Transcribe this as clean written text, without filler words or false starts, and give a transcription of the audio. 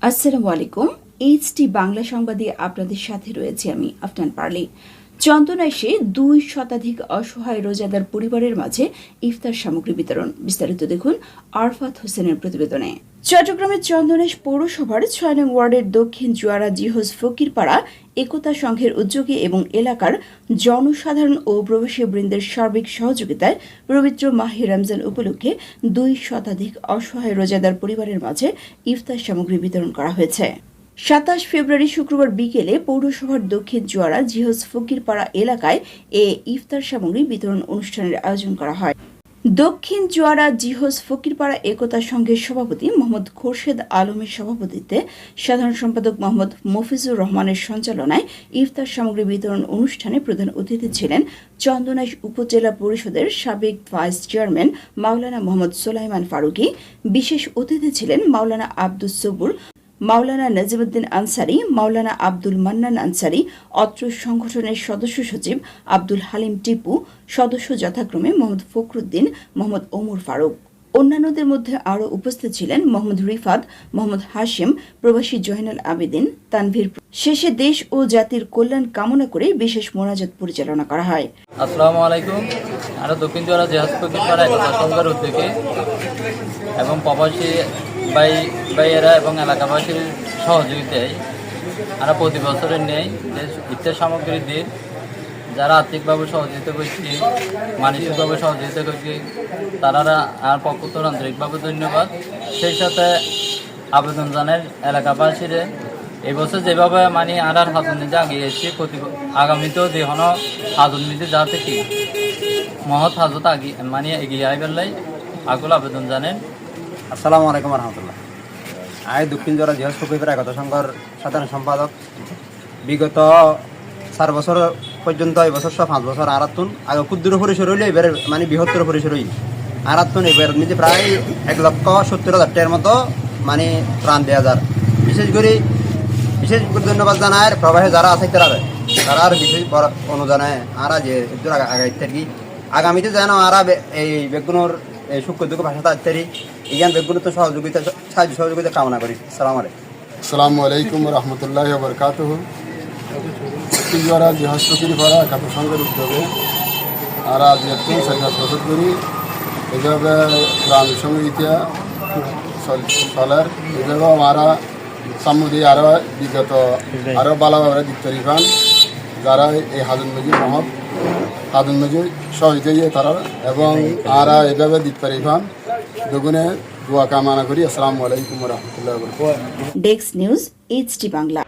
আসসালামু আলাইকুম। এইচটি বাংলা সংবাদে আপনাদের সাথে রয়েছে আমি আফনান পারলি। চন্দনাইশে 2 শতাধিক অসহায় রোজাদার পরিবারের মাঝে ইফতার সামগ্রী বিতরণ। বিস্তারিত দেখুন আরফাত হোসেনের প্রতিবেদনে। চট্টগ্রামের চন্দনাইশ পৌরসভার 6 নং ওয়ার্ডের দক্ষিণ জুয়ারা জিহজ ফকিরপাড়া একতা সংঘের উদ্যোগে এবং এলাকার জনসাধারণ ও প্রবাসী বৃন্দের সার্বিক সহযোগিতায় পবিত্র মাহে রমজান উপলক্ষে 2 শতাধিক অসহায় রোজাদার পরিবারের মাঝে ইফতার সামগ্রী বিতরণ করা হয়েছে। 27 ফেব্রুয়ারি শুক্রবার বিকেলে পৌরসভার দক্ষিণ জুয়ারা জিহজ ফকিরপাড়া এলাকায় এ ইফতার সামগ্রী বিতরণ অনুষ্ঠানের আয়োজন করা হয়। দক্ষিণ জুয়ারা জিহজ ফকিরপাড়া একতা সংঘের সভাপতি মোহাম্মদ খোরশেদ আলমের সভাপতিত্বে সাধারণ সম্পাদক মোহাম্মদ মফিজুর রহমানের সঞ্চালনায় ইফতার সামগ্রী বিতরণ অনুষ্ঠানে প্রধান অতিথি ছিলেন চন্দনাইশ উপজেলা পরিষদের সাবেক ভাইস চেয়ারম্যান মাওলানা মোহাম্মদ সোলাইমান ফারুকী। বিশেষ অতিথি ছিলেন মাওলানা আব্দুস সবুর, মাওলানা নাজিমুদ্দিন আনসারি, মাওলানা আব্দুল মান্নান আনসারি, অত্র সংগঠনের সদস্য সচিব আব্দুল হালিম টিপু, সদস্য যথাক্রমে মোহাম্মদ ফখরুদ্দিন, মোহাম্মদ ওমর ফারুক। অন্যান্যদের মধ্যে আরও উপস্থিত ছিলেন মোহাম্মদ রিফাত, মোহাম্মদ হাশিম, প্রবাসী জয়নুল আবেদিন, তানভীর। শেষে দেশ ও জাতির কল্যাণ কামনা করে বিশেষ মোনাজাত পরিচালনা করা হয়। আসসালামু আলাইকুম। আমরা দক্ষিণ জেলা জিহজ ফকিরপাড়া একতা সংঘের উদ্যোগে এবং প্রবাসী ভাইয়েরা এবং এলাকাবাসীর সহযোগিতায় আমরা প্রতি বছরের নেই যে ইফতার সামগ্রী দিয়ে যারা আর্থিকভাবে সহযোগিতা করছি, মানসিকভাবে সহযোগিতা করছি, তারা আর পক্ষ থেকে আন্তরিকভাবে ধন্যবাদ। সেই সাথে আবেদন জানাই এলাকাবাসীরে এই বছর যেভাবে আর হাতুন নিতে আগিয়েছি আগামীতেও দেহন হাতুন নিতে যা থেকে মহৎ হাজত এগিয়ে আই পেলাই আগুল আবেদন জানেন। আসসালামু আলাইকুম রহমতুল্লাহ। আমি দক্ষিণ জেলা জিহজ ফকিরপাড়া একতা সংঘর সাধারণ সম্পাদক। বিগত 4 বছর পর্যন্ত এই বছর 5 বছর আরাতুন আগে ক্ষুদ্র পরিসর হইলে এবার বৃহত্তর পরিসর হইল আরাতুন এবার নিজে প্রায় 1,70,000 টাকার মতো ত্রাণ দেওয়া যার। বিশেষ করে ধন্যবাদ জানায় প্রবাসী যারা আছে তারা আর বিশেষ অনুদানায় আরা যে আগাইতে কি আগামীতে যেন আরা এই বেগুনোর এই সুখ দুঃখ ভাষাটা ইত্যাদি ইজ্ঞান বেগুন তো সহযোগিতা কামনা করি। আসসালামু আলাইকুম রহমতুল্লাহ বরকাতুহ। জিহজ ফকিরপাড়া একতা সংঘের উদ্যোগে আমরা আজ 4 বছর করি এইভাবে গ্রাম সমিতি চলার এইভাবে আমরা সামুদি আরও বিগত আরও ভালোভাবে দিতে পারিবান যারা এই হাজুন মজুর সহযোগিতা তারা এবং আমরা এইভাবে দিতে পারিবান দুগুণে দোয়া কামনা করি। আসসালামু আলাইকুম রহমতুল্লাহ। Desk news HT Bangla.